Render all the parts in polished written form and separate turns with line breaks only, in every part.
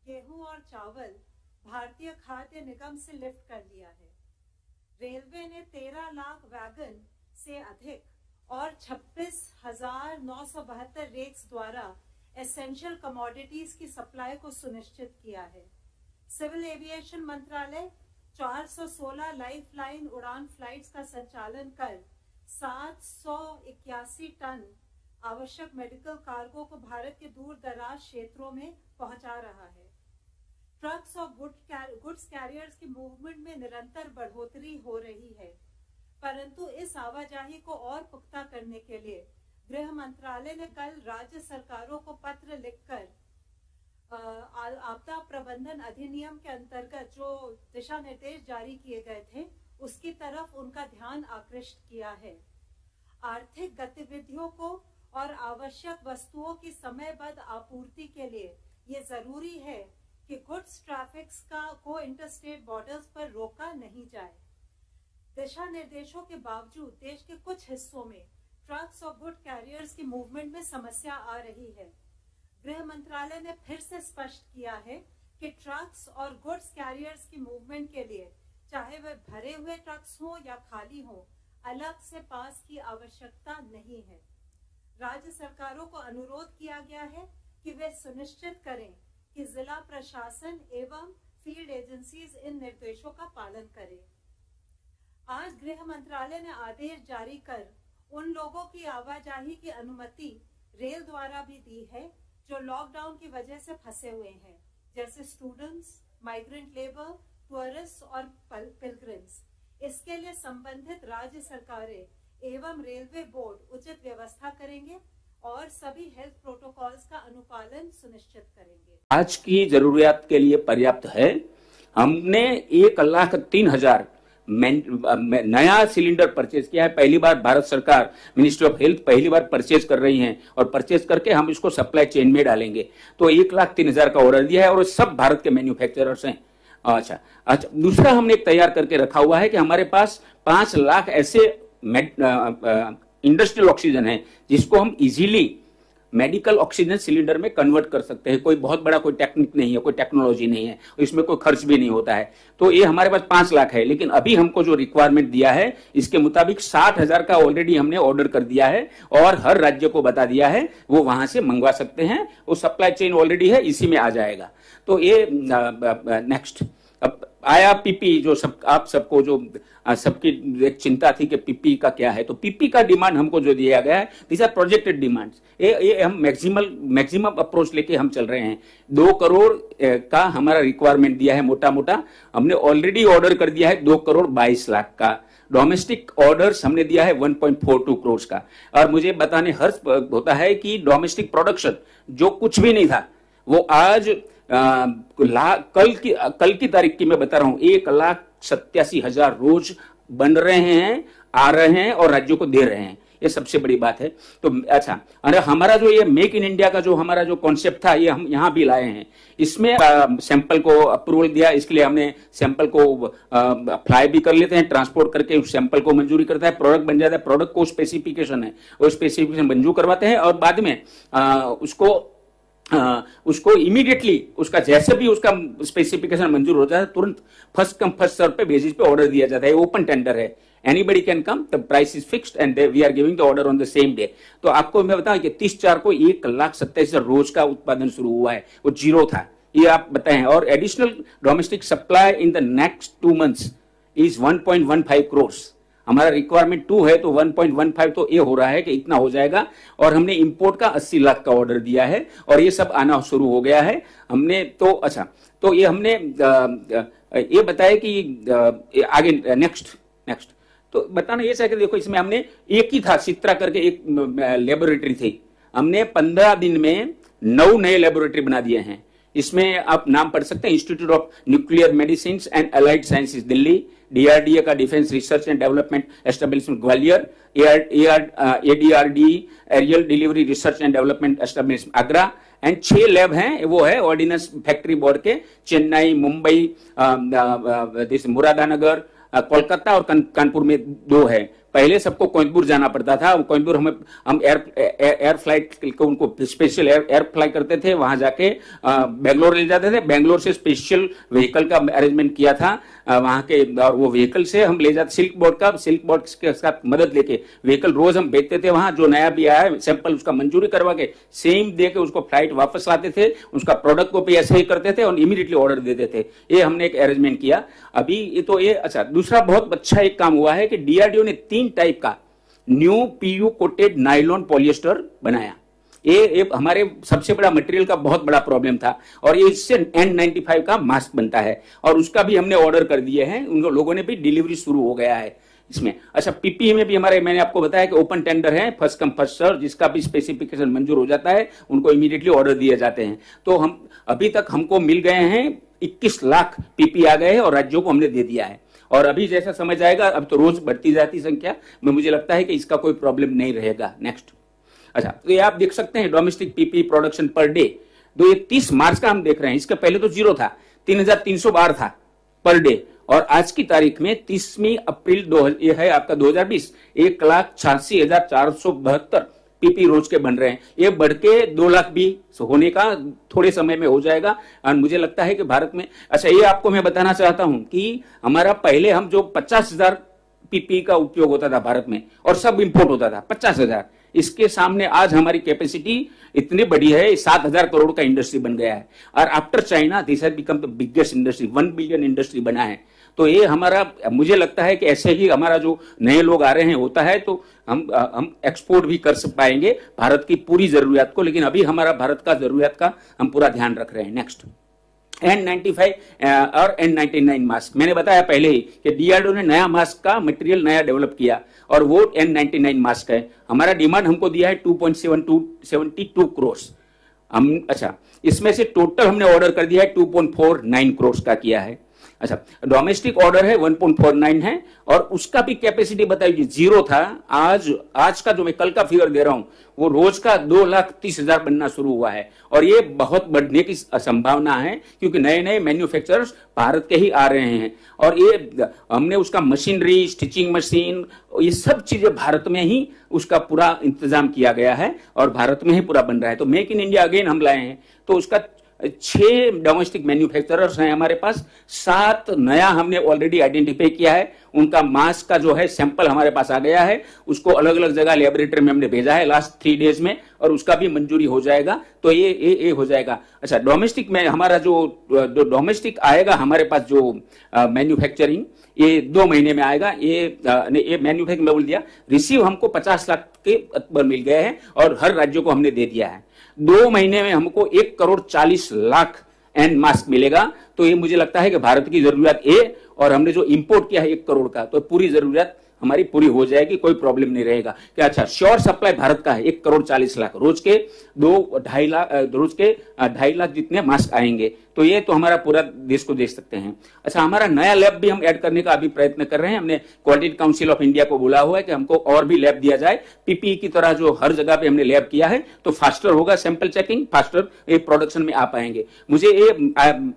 गेहूं और चावल भारतीय खाद्य निगम से लिफ्ट कर लिया है। रेलवे ने 13 लाख वैगन से अधिक और 26,972 रेक्स द्वारा एसेंशियल कमोडिटीज की सप्लाई को सुनिश्चित किया है। सिविल एविएशन मंत्रालय 416 लाइफलाइन उड़ान फ्लाइट्स का संचालन कर 781 टन आवश्यक मेडिकल कार्गो को भारत के दूर दराज क्षेत्रों में पहुंचा रहा है। ट्रक्स और गुड्स कैरियर्स की मूवमेंट में निरंतर बढ़ोतरी हो रही है, परंतु इस आवाजाही को और पुख्ता करने के लिए गृह मंत्रालय ने कल राज्य सरकारों को पत्र लिखकर आपदा प्रबंधन अधिनियम के अंतर्गत जो दिशा निर्देश जारी किए गए थे उसकी तरफ उनका ध्यान आकृष्ट किया है। आर्थिक गतिविधियों को और आवश्यक वस्तुओं की समयबद्ध आपूर्ति के लिए ये जरूरी है कि गुड्स ट्रैफिक को इंटरस्टेट बॉर्डर्स पर रोका नहीं जाए। दिशा निर्देशों के बावजूद देश के कुछ हिस्सों में ट्रक्स और गुड कैरियर्स की मूवमेंट में समस्या आ रही है। गृह मंत्रालय ने फिर से स्पष्ट किया है कि ट्रक्स और गुड्स कैरियर्स की मूवमेंट के लिए चाहे वे भरे हुए ट्रक्स हों या खाली हों, अलग से पास की आवश्यकता नहीं है। राज्य सरकारों को अनुरोध किया गया है कि वे सुनिश्चित करें कि जिला प्रशासन एवं फील्ड एजेंसीज इन निर्देशों का पालन करें। आज गृह मंत्रालय ने आदेश जारी कर उन लोगों की आवाजाही की अनुमति रेल द्वारा भी दी है जो लॉकडाउन की वजह से फंसे हुए हैं, जैसे स्टूडेंट्स, माइग्रेंट लेबर, टूरिस्ट और पिलग्रिम्स। इसके लिए संबंधित राज्य सरकारें एवं रेलवे बोर्ड उचित व्यवस्था करेंगे और सभी हेल्थ प्रोटोकॉल्स का अनुपालन सुनिश्चित करेंगे।
आज की जरूरियात के लिए पर्याप्त है। हमने 1,03,000 नया सिलेंडर परचेज किया है। पहली बार भारत सरकार मिनिस्ट्री ऑफ हेल्थ पहली बार परचेज कर रही है और परचेज करके हम इसको सप्लाई चेन में डालेंगे। तो 1,03,000 का ऑर्डर दिया है और सब भारत के मैन्युफैक्चरर्स हैं। अच्छा, दूसरा हमने एक तैयार करके रखा हुआ है कि हमारे पास 5 लाख ऐसे इंडस्ट्रियल ऑक्सीजन है जिसको हम इजीली मेडिकल ऑक्सीजन सिलेंडर में कन्वर्ट कर सकते हैं। कोई बहुत बड़ा कोई टेक्निक नहीं है, कोई टेक्नोलॉजी नहीं है, इसमें कोई खर्च भी नहीं होता है। तो ये हमारे पास 5 लाख है, लेकिन अभी हमको जो रिक्वायरमेंट दिया है इसके मुताबिक 60,000 का ऑलरेडी हमने ऑर्डर कर दिया है और हर राज्य को बता दिया है, वो वहां से मंगवा सकते हैं। वो सप्लाई चेन ऑलरेडी है, इसी में आ जाएगा। तो ये नेक्स्ट अब आया पीपी, जो सब आप सबको जो सबकी एक चिंता थी कि पीपी का क्या है। तो पीपी का डिमांड हमको जो दिया गया है, दिस आर प्रोजेक्टेड डिमांड्स। ये हम मैक्सिमम अप्रोच लेके हम चल रहे हैं। 2 करोड़ का हमारा रिक्वायरमेंट दिया है मोटा मोटा। हमने ऑलरेडी ऑर्डर कर दिया है 2 करोड़ 22 लाख का। डोमेस्टिक ऑर्डर्स हमने दिया है 1.42 करोड़ का। और मुझे बताने हर्ष होता है कि डोमेस्टिक प्रोडक्शन जो कुछ भी नहीं था वो आज कल की तारीख की मैं बता रहा हूं 1,87,000 रोज बन रहे हैं, आ रहे हैं और राज्यों को दे रहे हैं। ये सबसे बड़ी बात है। तो अच्छा, अरे हमारा जो ये मेक इन इंडिया का जो हमारा जो कॉन्सेप्ट था, ये हम यहां भी लाए हैं। इसमें सैंपल को अप्रूवल दिया, इसके लिए हमने सैंपल को फ्लाई भी कर लेते हैं, ट्रांसपोर्ट करके उस सैंपल को मंजूरी करता है, प्रोडक्ट बन जाता है। प्रोडक्ट को स्पेसिफिकेशन है, वो स्पेसिफिकेशन मंजूर करवाते हैं और बाद में उसको इमीडिएटली उसका जैसे भी उसका स्पेसिफिकेशन मंजूर हो जाता है, तुरंत फर्स्ट कम फर्स्ट सर्व पे बेसिस पे ऑर्डर दिया जाता है। ओपन टेंडर है, anybody can come, the price is fixed and we are giving the order on the same day. तो आपको मैं बताऊं कि 30/4 को 1,27,000 रोज का उत्पादन शुरू हुआ है, वो जीरो था, ये आप बताएं। और additional domestic supply in the next 2 months is 1.15 crore. हमारा रिक्वायरमेंट 2 है तो 1.15 तो ये हो रहा है कि इतना हो जाएगा। और हमने इंपोर्ट का 80 लाख का ऑर्डर दिया है और ये सब आना शुरू हो गया है हमने। तो अच्छा, तो ये हमने ये बताया कि आगे नेक्स्ट तो बताना ये चाहिए कि देखो इसमें हमने एक ही था, चित्रा करके एक लेबोरेटरी थी, हमने 15 दिन में 9 नए लेबोरेटरी बना दिए हैं। इसमें आप नाम पढ़ सकते हैं, institute of nuclear medicine and allied sciences Delhi, DRDA का defence research and development establishment Gwalior, ADRD aerial delivery research and development establishment Agra, and 6 lab हैं, वो है ऑर्डिनेंस फैक्ट्री बोर्ड के, चेन्नई, मुंबई, मुरादानगर, कोलकाता और कानपुर में 2 है। पहले सबको कोयंबटूर जाना पड़ता था। कोयंबटूर हम एयर फ्लाइट को उनको स्पेशल एयर फ्लाई करते थे, वहां जाके बेंगलोर ले जाते थे, बेंगलोर से स्पेशल व्हीकल का अरेंजमेंट किया था वहां के, और वो व्हीकल से हम ले जाते, सिल्क बोर्ड के साथ मदद लेके व्हीकल रोज हम भेजते थे वहां, जो नया भी आया है सैंपल उसका मंजूरी करवा के सेम दे के उसको फ्लाइट वापस लाते थे, उसका प्रोडक्ट को भी ऐसे ही करते थे और इमीडिएटली ऑर्डर देते थे। ये हमने एक अरेंजमेंट किया अभी। ये तो ये अच्छा, दूसरा बहुत अच्छा एक काम हुआ है कि डीआरडीओ ने 3 टाइप का new PU coated nylon polyester बनाया। ये हमारे सबसे बड़ा मटेरियल का बहुत बड़ा प्रॉब्लम था, और ये इससे N95 का मास्क बनता है, और उसका भी हमने ऑर्डर कर दिए हैं, उन लोगों ने भी डिलीवरी शुरू हो गया है इसमें। अच्छा, पीपीई में भी हमारे, मैंने आपको बताया कि ओपन टेंडर है, फर्स्ट कम फर्स्ट सर्व, जिसका भी स्पेसिफिकेशन मंजूर हो जाता है उनको इमीडिएटली ऑर्डर दिए जाते हैं। तो हम अभी तक हमको मिल गए हैं 21 लाख पीपी आ गए हैं, और राज्यों को हमने दे दिया है, और अभी जैसा समझ आएगा अब तो रोज बढ़ती जाती संख्या में, मुझे लगता है कि इसका कोई प्रॉब्लम नहीं रहेगा। नेक्स्ट, अच्छा, तो ये आप देख सकते हैं domestic PP production per day, तो ये 30 मार्च का हम देख रहे हैं, इसके पहले तो 0 था, 3312 था पर डे, और आज की तारीख में 30वीं अप्रैल ये है आपका 2020, 1,86,472 पीपी रोज के बन रहे हैं। ये बढ़ के 2 लाख भी होने का थोड़े समय में हो जाएगा, और मुझे लगता है कि भारत में, अच्छा ये आपको मैं बताना चाहता हूं कि हमारा पहले हम जो 50,000 पीपी का उपयोग होता था भारत में, और सब इंपोर्ट होता था 50,000, इसके सामने आज हमारी कैपेसिटी इतनी बड़ी है, 7,000 करोड़ का इंडस्ट्री बन गया है, और after China this has become the biggest industry, 1 billion industry बना है। तो ये हमारा, मुझे लगता है कि ऐसे ही हमारा जो नए लोग आ रहे हैं होता है, तो हम एक्सपोर्ट भी कर पाएंगे भारत की पूरी जरूरियात को, लेकिन अभी हमारा भारत का जरूरियात का हम पूरा ध्यान रख रहे हैं। नेक्स्ट, N95 और N99 मास्क, मैंने बताया पहले ही कि डीआरडीओ ने नया मास्क का मटेरियल नया डेवलप किया, और वो N99 मास्क है। हमारा डिमांड हमको दिया है 2.72 करोड़ हम, अच्छा, इसमें से टोटल हमने ऑर्डर कर दिया है 2.49 करोड़ का किया है। अच्छा, डोमेस्टिक ऑर्डर है 1.49 है, और उसका भी कैपेसिटी बताइए 0 था, आज का जो मैं कल का फिगर दे रहा हूं वो रोज का 2,30,000 बनना शुरू हुआ है, और ये बहुत बढ़ने की संभावना है, क्योंकि नए नए मैन्युफैक्चरर्स भारत के ही आ रहे हैं, और ये हमने उसका मशीनरी, स्टिचिंग मशीन, ये सब चीजें भारत में ही उसका पूरा इंतजाम किया गया है, और भारत में ही पूरा बन रहा है। तो मेक इन इंडिया अगेन हम लाए हैं, तो उसका 6 डोमेस्टिक मैन्युफैक्चरर्स हैं हमारे पास, 7 नया हमने ऑलरेडी आइडेंटिफाई किया है, उनका मास्क का जो है सैंपल हमारे पास आ गया है, उसको अलग अलग जगह लेबोरेटरी में हमने भेजा है लास्ट 3 डेज में, और उसका भी मंजूरी हो जाएगा, तो ये हो जाएगा। अच्छा, डोमेस्टिक में हमारा जो डोमेस्टिक आएगा हमारे पास जो मैन्युफैक्चरिंग, ये 2 महीने में आएगा। ये मैन्युफैक्चरिंग में बोल दिया, रिसीव हमको 50 लाख के ऊपर मिल गए हैं, और हर राज्यों को हमने दे दिया है। 2 महीने में हमको 1,40,00,000 एन मास्क मिलेगा, तो ये मुझे लगता है कि भारत की जरूरत है, और हमने जो इंपोर्ट किया है 1 करोड़ का, तो पूरी जरूरत हमारी पूरी हो जाएगी, कोई प्रॉब्लम नहीं रहेगा। क्या, अच्छा, श्योर सप्लाई भारत का है 1,40,00,000, रोज के 2.5 लाख जितने मास्क आएंगे, तो ये तो हमारा पूरा देश को दे सकते हैं। अच्छा, हमारा नया लैब भी हम ऐड करने का अभी प्रयत्न कर रहे हैं, हमने क्वालिटी काउंसिल ऑफ इंडिया को बोला हुआ है कि हमको और भी लैब दिया जाए, पीपीई की तरह जो हर जगह पे हमने लैब किया है, तो फास्टर होगा सैंपल चेकिंग, फास्टर एक प्रोडक्शन में आ पाएंगे। मुझे I am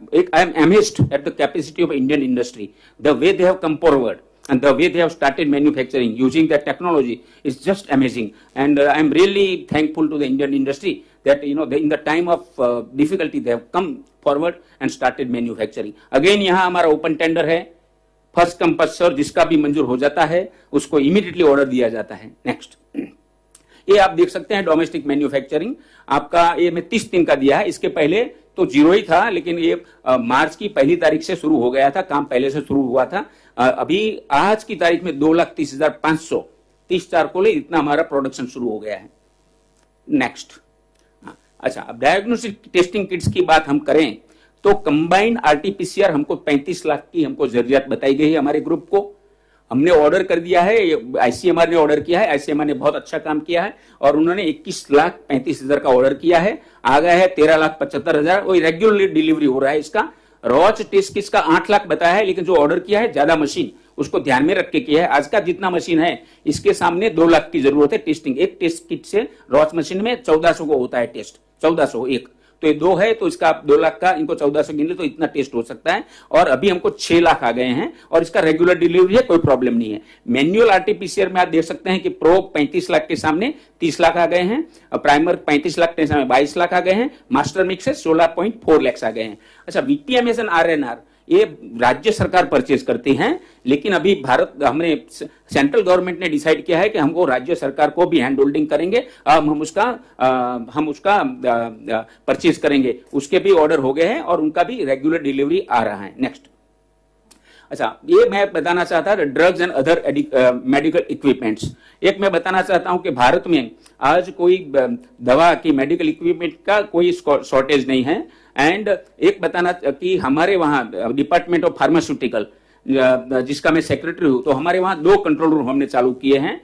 amazed at the capacity of Indian industry, the way they have come forward and the way they have started manufacturing using that technology is just amazing, and I am really thankful to the Indian industry that in the time of difficulty they have come forward and started manufacturing. Again, यहाँ हमारा open tender है, first come first serve, जिसका भी मंजूर हो जाता है उसको इमीडिएटली ऑर्डर दिया जाता है। नेक्स्ट, ये आप देख सकते हैं डोमेस्टिक मैन्युफैक्चरिंग आपका, ये मैं 30 दिन का दिया है, इसके पहले तो 0 ही था, लेकिन ये मार्च की 1 तारीख से शुरू हो गया था, काम पहले से शुरू हुआ था। अभी आज की तारीख में 2,30,500 30 चारकोल, इतना हमारा प्रोडक्शन शुरू हो गया है। नेक्स्ट, अच्छा, अब डायग्नोस्टिक टेस्टिंग किट्स की बात हम करें तो कंबाइंड आरटीपीसीआर हमको 35 लाख की हमको जरूरत बताई गई है हमारे ग्रुप को, हमने ऑर्डर कर दिया है, आईसीएमआर ने ऑर्डर किया है, आईसीएमआर ने बहुत अच्छा काम किया है, और उन्होंने 21,35,000 का ऑर्डर किया है, आ गया है 13,75,000, वो रेगुलरली डिलीवरी हो रहा है इसका। रॉच टेस्ट किट्स का 8 लाख बताया है, लेकिन जो ऑर्डर किया है ज्यादा मशीन, उसको ध्यान में रख के किया है। आज का जितना मशीन है इसके सामने 2 लाख की जरूरत है टेस्टिंग, एक टेस्ट किट से रॉच मशीन में 1400 को होता है टेस्ट, 1401, तो ये 2 है, तो इसका आप 2 लाख का इनको 1400 गिन ले तो इतना टेस्ट हो सकता है। और अभी हमको 6 लाख आ गए हैं और इसका रेगुलर डिलीवरी है, कोई प्रॉब्लम नहीं है। मैन्युअल आरटीपीसीआर में आप देख सकते हैं कि प्रोब 35 लाख के सामने 30 लाख आ गए हैं, प्राइमर 35 लाख के सामने 22 लाख आ गए हैं, मास्टर मिक्स है 16.4 लाख आ गए हैं। अच्छा, वीटीएमएस एंड आरएनआर ये राज्य सरकार परचेज करती हैं, लेकिन अभी हमने सेंट्रल गवर्नमेंट ने डिसाइड किया है कि हमको राज्य सरकार को भी हैंड होल्डिंग करेंगे, हम उसका परचेज करेंगे। उसके भी ऑर्डर हो गए हैं और उनका भी रेगुलर डिलीवरी आ रहा है। नेक्स्ट, अच्छा, ये मैं बताना चाहता था drugs and other medical equipments. एक मैं बताना चाहता हूं कि भारत में आज कोई दवा की मेडिकल इक्विपमेंट का कोई शॉर्टेज नहीं है। एंड एक बताना कि हमारे वहां डिपार्टमेंट ऑफ फार्मास्यूटिकल, जिसका मैं सेक्रेटरी हूं, तो हमारे वहां 2 कंट्रोल रूम हमने चालू किए हैं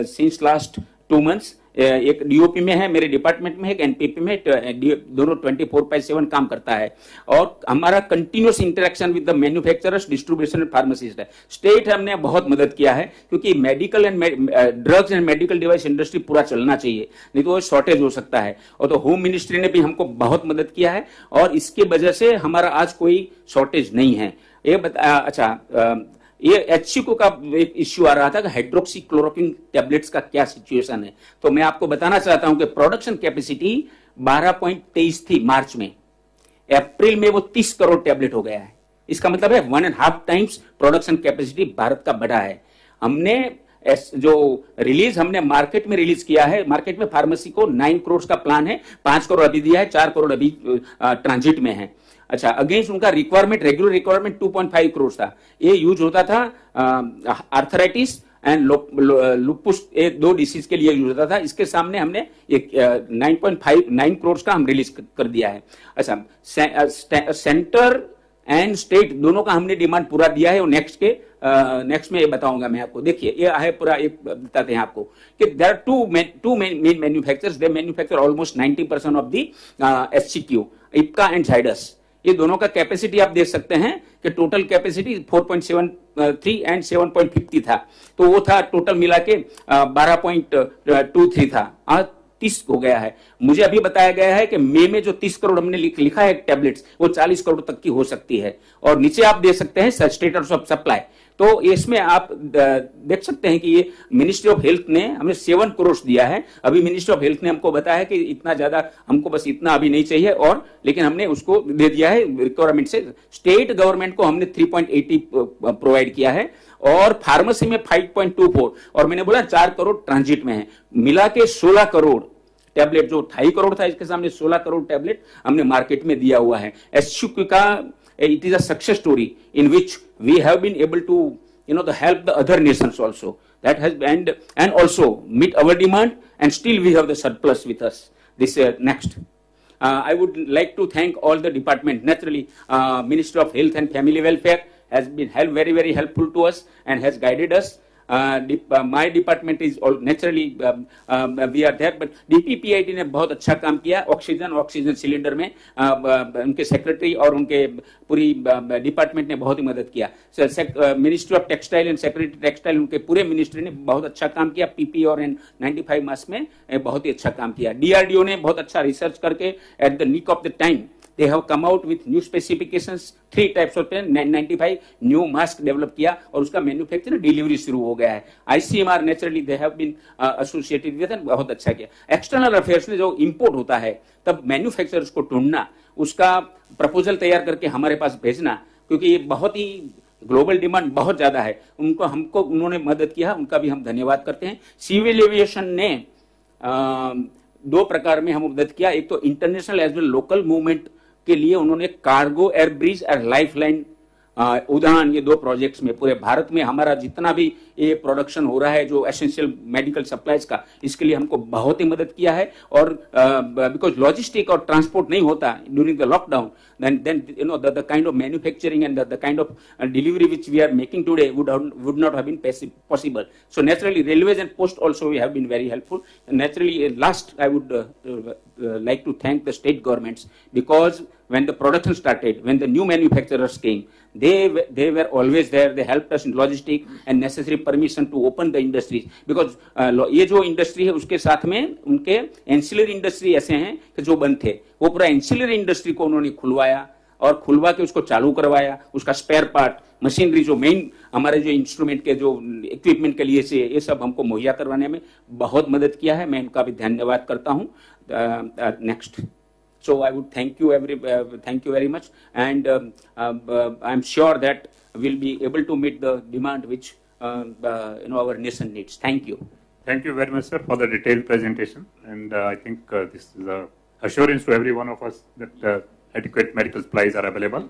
सिंस लास्ट 2 मंथ्स। एक डीओपी में है, मेरे डिपार्टमेंट में है, एक एनपीपी में, दोनों 24/7 काम करता है। और हमारा continuous interaction with the manufacturers, distribution and pharmacist है। स्टेट हमने बहुत मदद किया है, क्योंकि medical and drugs and medical device industry पूरा चलना चाहिए, नहीं तो शॉर्टेज हो सकता है। और तो होम मिनिस्ट्री ने भी हमको बहुत मदद किया है और इसकी वजह से हमारा आज कोई शॉर्टेज नहीं है। ये एचसीक्यू का एक इश्यू आ रहा था कि हाइड्रोक्सी क्लोरोक्विन टैबलेट्स का क्या सिचुएशन है, तो मैं आपको बताना चाहता हूं कि प्रोडक्शन कैपेसिटी 12.23 थी मार्च में, अप्रैल में वो 30 करोड़ टैबलेट हो गया है। इसका मतलब है 1.5 टाइम्स प्रोडक्शन कैपेसिटी भारत का बढ़ा है। हमने जो रिलीज हमने मार्केट में रिलीज किया है, मार्केट में फार्मेसी को 9 करोड़ का प्लान है, 5 करोड़ अभी दिया है, 4 करोड़ अभी ट्रांजिट में है। अच्छा, अगेंस्ट उनका रिक्वायरमेंट, रेगुलर रिक्वायरमेंट 2.5 करोड़ था। ये यूज होता था आर्थराइटिस एंड लुपुस, ये 2 डिसीज के लिए यूज होता था। इसके सामने हमने 9 करोड़ का हम रिलीज कर दिया है। अच्छा, सेंटर एंड स्टेट दोनों का हमने डिमांड पूरा दिया है। और नेक्स्ट में ये बताऊंगा मैं आपको। देखिए, ये है पूरा, एक बताते हैं आपको कि there are two main manufacturers, they manufacture almost 90% of the HCQ, Ipca and Zydus. ये दोनों का कैपेसिटी आप देख सकते हैं कि टोटल कैपेसिटी 4.73 एंड 7.50 था, तो वो था टोटल मिला के 12.23 था, आज 30 हो गया है। मुझे अभी बताया गया है कि मई में जो 30 करोड़ हमने लिखा है टैबलेट्स, वो 40 करोड़ तक की हो सकती है। और नीचे आप देख सकते हैं स्टेटस ऑफ सप्लाई, तो इसमें आप देख सकते हैं कि ये मिनिस्ट्री ऑफ हेल्थ ने हमें 7 करोड़ दिया है। अभी मिनिस्ट्री ऑफ हेल्थ ने हमको बताया कि इतना ज्यादा हमको बस इतना अभी नहीं चाहिए, और लेकिन हमने उसको दे दिया है रिक्वायरमेंट से। स्टेट गवर्नमेंट को हमने 3.80 प्रोवाइड किया है और फार्मेसी में 5.24, और मैंने बोला 4 करोड़ ट्रांजिट में है। मिला के 16 करोड़ टैबलेट, जो 2.5 करोड़ था इसके सामने 16 करोड़ टैबलेट हमने मार्केट में दिया हुआ है। एचसीक्यू का it is a success story in which we have been able to to help the other nations also, that has and also meet our demand, and still we have the surplus with us. This next, I would like to thank all the department. Naturally, Ministry of Health and Family Welfare has been very helpful to us and has guided us. My department is all naturally we are there, but DPPIT ने बहुत अच्छा काम किया। Oxygen cylinder में उनके secretary और उनके पूरी डिपार्टमेंट ने बहुत ही मदद किया। Ministry of textile and secretary textile, उनके पूरे मिनिस्ट्री ने बहुत अच्छा काम किया। पीपी और N95 मास्क में बहुत ही अच्छा काम किया। डीआरडीओ ने बहुत अच्छा रिसर्च करके at the nick of the time they have come out with new specifications, 3 types of N95 new mask develop किया और उसका मैन्युफैक्चर डिलीवरी शुरू हो गया है। ICMR naturally they have been associated with, बहुत अच्छा किया। एक्सटर्नल अफेयर्स में जो इंपोर्ट होता है तब मैन्युफैक्चरर्स को ढूंढना, उसका प्रपोजल तैयार करके हमारे पास भेजना, क्योंकि ये बहुत ही ग्लोबल डिमांड बहुत ज्यादा है। हमको उन्होंने मदद किया, उनका भी हम धन्यवाद करते हैं। सिविल एविएशन ने 2 प्रकार में हम मदद किया। एक तो international as well local movement के लिए उन्होंने कार्गो एयर ब्रिज और लाइफलाइन उड़ान, ये 2 प्रोजेक्ट्स में पूरे भारत में हमारा जितना भी ये प्रोडक्शन हो रहा है जो एसेंशियल मेडिकल सप्लाईज का, इसके लिए हमको बहुत ही मदद किया है। और बिकॉज लॉजिस्टिक और ट्रांसपोर्ट नहीं होता during the lockdown, then the kind of manufacturing and the kind of delivery which we are making today would not have been possible. So naturally railways and post also we have been very helpful. And naturally last I would like to thank the state governments, because when the production started, when the new manufacturers came, they were always there. They helped us in logistic and necessary permission to open the industries. Because ये जो industry है उसके साथ में उनके ancillary industry ऐसे हैं कि जो बंद थे, वो पूरा एंसिलरी इंडस्ट्री को उन्होंने खुलवाया और खुलवा के उसको चालू करवाया. उसका स्पेयर पार्ट, मशीनरी, जो मेन हमारे जो इंस्ट्रूमेंट के जो इक्विपमेंट के लिए से ये सब हमको मुहैया करवाने में बहुत मदद किया है. मैं इनका भी धन्यवाद करता हूं. Next. So I would thank you very much, and I'm sure that we'll be able to meet the demand which our nation needs. Thank you.
Thank you very much, sir, for the detailed presentation, and I think this is a assurance to every one of us that adequate medical supplies are available.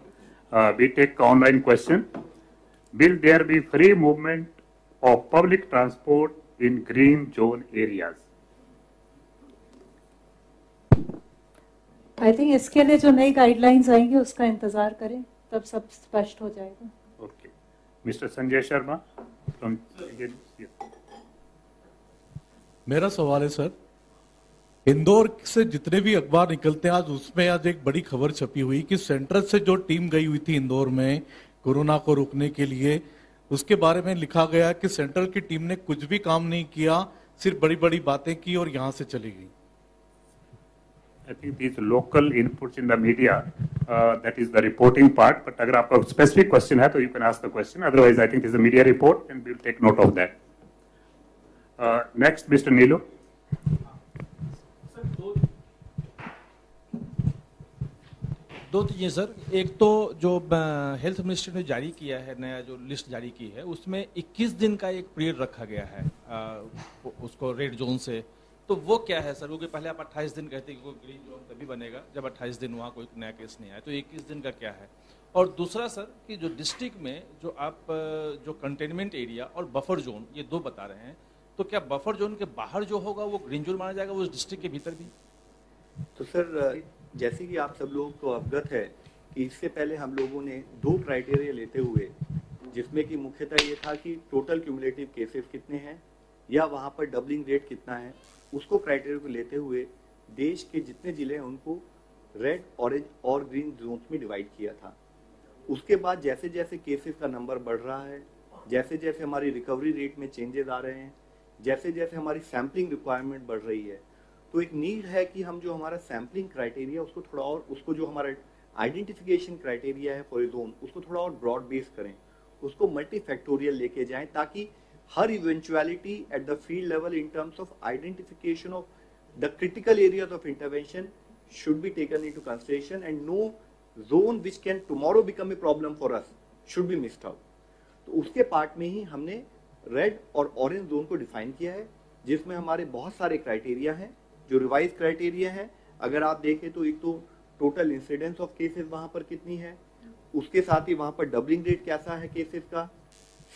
We take online question. Will there be free movement of public transport in green zone areas?
I think इसके लिए जो नई guidelines आएंगी उसका इंतजार करें, तब सब स्पष्ट हो जाएगा.
Okay. Mr. Sanjay Sharma from
मेरा सवाल है सर, इंदौर से जितने भी अखबार निकलते हैं आज उसमें आज एक बड़ी खबर छपी हुई कि सेंट्रल से जो टीम गई हुई थी इंदौर में कोरोना को रोकने के लिए, उसके बारे में लिखा गया कि सेंट्रल की टीम ने कुछ भी काम नहीं किया, सिर्फ बड़ी बड़ी बातें की और यहां से चली गई.
I think these local inputs in the media, that is the reporting part. But अगर आपका specific question है तो you can ask the question. Otherwise, I think this is a media report and we'll take note of that. Next, Mr. Neelu.
दो चीजें sir. एक तो जो health ministry ने जारी किया है, नया जो लिस्ट जारी की है, उसमें 21 दिन का एक पीरियड रखा गया है उसको रेड जोन से. तो वो क्या है सर? क्योंकि पहले आप 28 दिन कहते हैं कि कोई ग्रीन जोन तभी बनेगा जब 28 दिन वहाँ कोई नया केस नहीं आया. तो 21 दिन का क्या है? और दूसरा सर कि जो डिस्ट्रिक्ट में जो आप जो कंटेनमेंट एरिया और बफर जोन ये दो बता रहे हैं, तो क्या बफर जोन के बाहर जो होगा वो ग्रीन जोन माना जाएगा, वो डिस्ट्रिक्ट के भीतर भी?
तो सर जैसे कि आप सब लोगों को अवगत है कि इससे पहले हम लोगों ने 2 क्राइटेरिया लेते हुए, जिसमें कि मुख्यतः ये था कि टोटल क्यूमुलेटिव केसेस कितने हैं या वहाँ पर डबलिंग रेट कितना है, उसको क्राइटेरिया को लेते हुए देश के जितने जिले हैं उनको रेड, ऑरेंज और ग्रीन जोन में डिवाइड किया था. उसके बाद जैसे जैसे केसेस का नंबर बढ़ रहा है, जैसे जैसे हमारी रिकवरी रेट में चेंजेस आ रहे हैं, जैसे जैसे हमारी सैम्पलिंग रिक्वायरमेंट बढ़ रही है, तो एक नीड है कि हम जो हमारा सैम्पलिंग क्राइटेरिया उसको थोड़ा और, उसको जो हमारा आइडेंटिफिकेशन क्राइटेरिया है फॉर जोन, उसको थोड़ा और ब्रॉड बेस करें, उसको मल्टीफैक्टोरियल लेके जाएं, ताकि her eventuality at the field level in terms of identification of the critical areas of intervention should be taken into consideration, and no zone which can tomorrow become a problem for us should be missed out. तो उसके part में ही हमने red और orange zone को define किया है, जिसमें हमारे बहुत सारे क्राइटेरिया हैं जो रिवाइज क्राइटेरिया हैं. अगर आप देखें तो एक तो टोटल इंसिडेंस ऑफ केसेस वहां पर कितनी है, उसके साथ ही वहां पर डबलिंग रेट कैसा है केसेस का,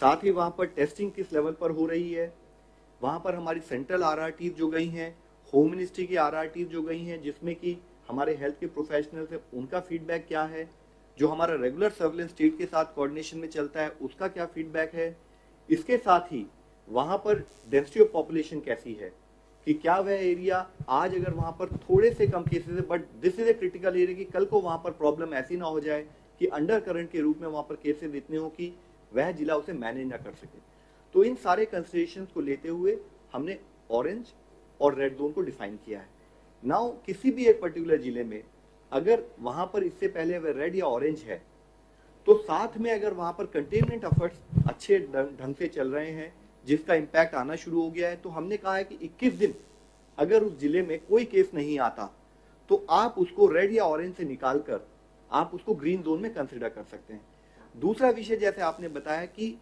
साथ ही वहां पर टेस्टिंग किस लेवल पर हो रही है, वहां पर हमारी सेंट्रल आरआरटीज जो गई हैं, होम मिनिस्ट्री की आरआरटीज जो गई हैं, जिसमें कि हमारे हेल्थ के प्रोफेशनल्स हैं, उनका फीडबैक क्या है, जो हमारा रेगुलर सर्विलेंस स्टेट के साथ कोऑर्डिनेशन में चलता है उसका क्या फीडबैक है. इसके साथ ही वहां पर डेंसिटी ऑफ पॉपुलेशन कैसी है, कि क्या वह एरिया आज अगर वहां पर थोड़े से कम केसेस है but this is a critical area, कि कल को वहां पर प्रॉब्लम ऐसी ना हो जाए कि अंडर करंट के रूप में वहां पर केसेस इतने हो कि वह जिला उसे मैनेज ना कर सके. तो इन सारे कंसिडरेशंस को लेते हुए हमने ऑरेंज और रेड जोन को डिफाइन किया है. नाउ किसी भी एक पर्टिकुलर जिले में अगर वहां पर इससे पहले वह रेड या ऑरेंज है, तो साथ में अगर वहां पर कंटेनमेंट एफर्ट्स अच्छे ढंग से चल रहे हैं, जिसका इम्पैक्ट आना शुरू हो गया है, तो हमने कहा है कि 21 दिन अगर उस जिले में कोई केस नहीं आता तो आप उसको रेड या ऑरेंज से निकालकर आप उसको ग्रीन जोन में कंसिडर कर सकते हैं. दूसरा विषय जैसे आपने बताया कि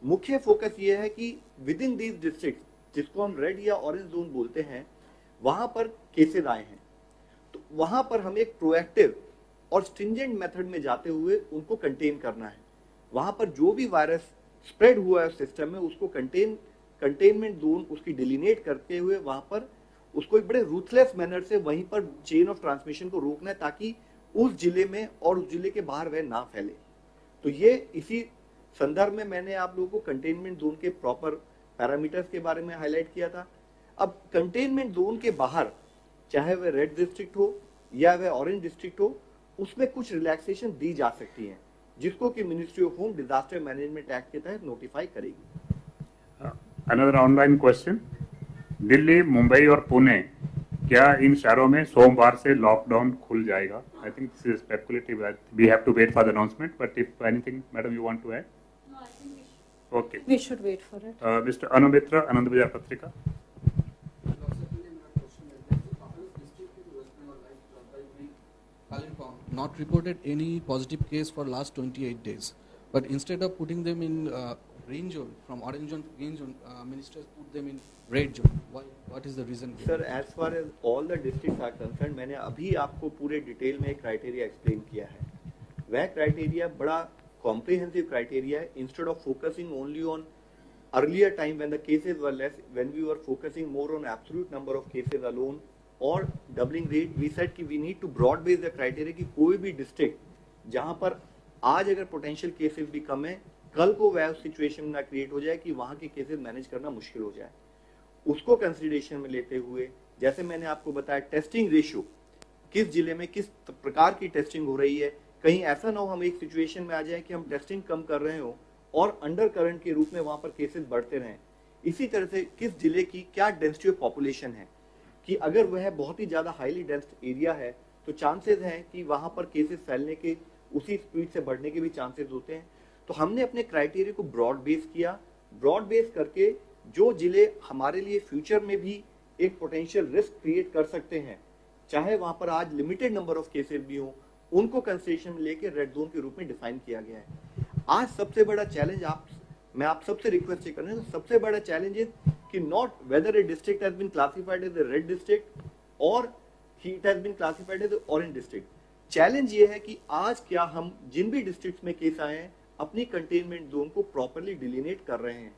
मुख्य फोकस ये है कि विद इन दीज डिस्ट्रिक्ट, जिसको हम रेड या ऑरेंज जोन बोलते हैं, वहां पर केसेस आए हैं, तो वहां पर हमें एक प्रोएक्टिव और स्ट्रिंजेंट मेथड में जाते हुए उनको कंटेन करना है. वहां पर जो भी वायरस स्प्रेड हुआ है सिस्टम में, उसको कंटेनमेंट जोन उसकी डिलिनेट करते हुए वहां पर उसको एक बड़े रूथलेस मैनर से वहीं पर चेन ऑफ ट्रांसमिशन को रोकना है, ताकि उस जिले में और उस जिले के बाहर वह ना फैले. तो ये इसी संदर्भ में मैंने आप लोगों को कंटेनमेंट जोन के प्रॉपर पैरामीटर्स के बारे में हाईलाइट किया था. अब कंटेनमेंट जोन के बाहर चाहे वह रेड डिस्ट्रिक्ट हो या वह ऑरेंज डिस्ट्रिक्ट हो, उसमें कुछ रिलैक्सेशन दी जा सकती है, जिसको कि ministry of home disaster management act के तहत नोटिफाई करेगी।
Another online question, Delhi, Mumbai और पुणे, क्या इन शहरों में सोमवार से लॉकडाउन खुल जाएगा? I think this is speculative, we have to wait for the announcement, but if anything madam you want to add?
No, I think
okay,
we should wait for it.
Mister Anumitra, Anand Bazar Patrika.
Kalimpong not reported any positive case for last 28 days, but instead of putting them in green zone, from orange zone to green zone, ministers put them in red zone. Why? What is the reason?
Sir, as far as all the districts are concerned, मैंने अभी आपको पूरे detail में criteria explain किया है। वह criteria बड़ा comprehensive criteria है। Instead of focusing only on earlier time when the cases were less, when we were focusing more on absolute number of cases alone और डबलिंग रेट, वी सेड कि we need to broad base the criteria कि कोई भी district जहां पर आज अगर potential cases भी कम है, कल को वह सिचुएशन ना क्रिएट हो जाए कि वहां के केसेस मैनेज करना मुश्किल हो जाए, उसको कंसिडरेशन में लेते हुए, जैसे मैंने आपको बताया, टेस्टिंग रेशियो किस जिले में किस प्रकार की टेस्टिंग हो रही है, कहीं ऐसा ना हो हम एक सिचुएशन में आ जाए कि हम टेस्टिंग कम कर रहे हो और अंडर करंट के रूप में वहां पर केसेस बढ़ते रहें। इसी तरह से किस जिले की क्या डेंसिटी ऑफ पॉपुलेशन है, कि अगर वह बहुत ही ज्यादा हाईली डेंस एरिया है तो चांसेस हैं कि वहां पर केसेस फैलने के उसी स्पीड से बढ़ने के भी चांसेस होते हैं। तो हमने अपने क्राइटेरिया को ब्रॉड बेस किया, ब्रॉड बेस करके जो जिले हमारे लिए फ्यूचर में भी एक पोटेंशियल रिस्क क्रिएट कर सकते हैं, चाहे वहां पर आज लिमिटेड नंबर ऑफ केसेस भी हो, उनको कंसिडरेशन में लेके रेड जोन के रूप में डिफाइन किया गया है। आज सबसे बड़ा चैलेंज मैं आप सबसे रिक्वेस्ट कर रहा हूं, सबसे बड़ा चैलेंज है कि not whether a district has been classified as a red district और it has been classified as orange district. Challenge ये है कि आज क्या हम जिन भी डिस्ट्रिक्ट में केस आए हैं अपनी कंटेनमेंट जोन को प्रॉपरली डिलिनेट कर रहे हैं,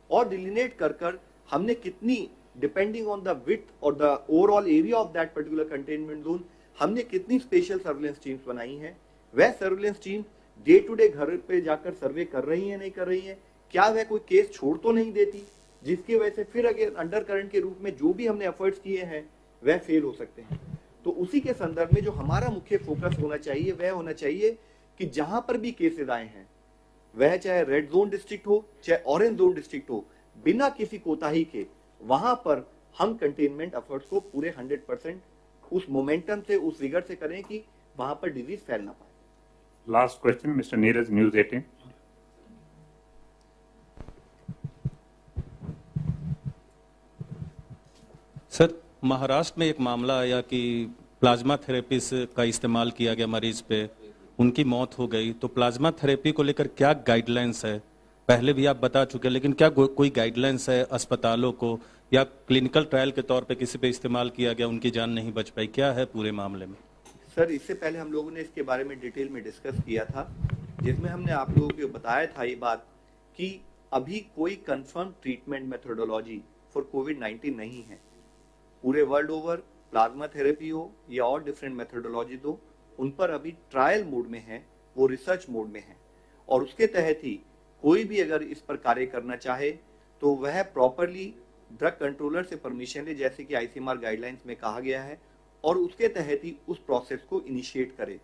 और डिलिनेट कर हमने कितनी, डिपेंडिंग ऑन द विड्थ और the overall area of that particular containment zone, हमने कितनी स्पेशल सर्विलेंस टीम्स बनाई हैं। वह surveillance team day to day घर पे जाकर सर्वे कर रही है, नहीं कर रही है, क्या वह कोई केस छोड़ तो नहीं देती, जिसकी वजह से फिर अगर अंडर करंट के रूप में जो भी हमने एफर्ट्स किए हैं वह फेल हो सकते हैं। तो उसी के संदर्भ में जो हमारा मुख्य फोकस होना चाहिए वह होना चाहिए कि जहां पर भी केसेस आए हैं, वह चाहे रेड जोन डिस्ट्रिक्ट हो चाहे ऑरेंज जोन डिस्ट्रिक्ट हो, बिना किसी कोताही के वहां पर हम कंटेनमेंट एफर्ट्स को पूरे 100% उस मोमेंटम से, उस विगर से करें कि वहां पर डिजीज फैल ना पाए।
Last question, mister Neeraj, news 18।
Sir, Maharashtra में एक मामला आया कि प्लाज्मा थेरेपी का इस्तेमाल किया गया मरीज पे, उनकी मौत हो गई। तो प्लाज्मा थेरेपी को लेकर क्या गाइडलाइंस है? पहले भी आप बता चुके, लेकिन क्या कोई गाइडलाइंस है अस्पतालों को, या क्लिनिकल ट्रायल के तौर पे किसी पे इस्तेमाल किया गया, उनकी जान नहीं बच पाई, क्या है पूरे मामले में?
सर, इससे पहले हम लोगों ने इसके बारे में डिटेल में डिस्कस किया था, जिसमें हमने आप लोगों को बताया था ये बात कि अभी कोई कंफर्म ट्रीटमेंट मेथोडोलॉजी फॉर कोविड-19 नहीं है। पूरे वर्ल्ड ओवर प्लाज्मा थेरेपी हो या और डिफरेंट मेथोडोलॉजी हो, उन पर अभी ट्रायल मोड में है, वो रिसर्च मोड में है, और उसके तहत ही कोई भी अगर इस पर कार्य करना चाहे तो वह प्रॉपरली ड्रग कंट्रोलर से परमिशन ले, जैसे कि आईसीएमआर गाइडलाइंस में कहा गया है, और उसके तहत ही उस प्रोसेस को इनिशिएट करे।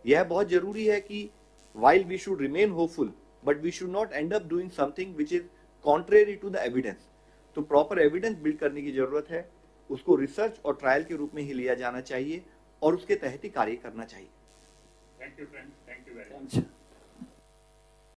यह बहुत जरूरी है कि while we should remain hopeful, but we should not end up doing something which is contrary to the evidence. तो प्रॉपर एविडेंस बिल्ड करने की जरूरत है, उसको रिसर्च और ट्रायल के रूप में ही लिया जाना चाहिए और उसके तहत ही कार्य करना चाहिए।
Thank you friends, thank you very much.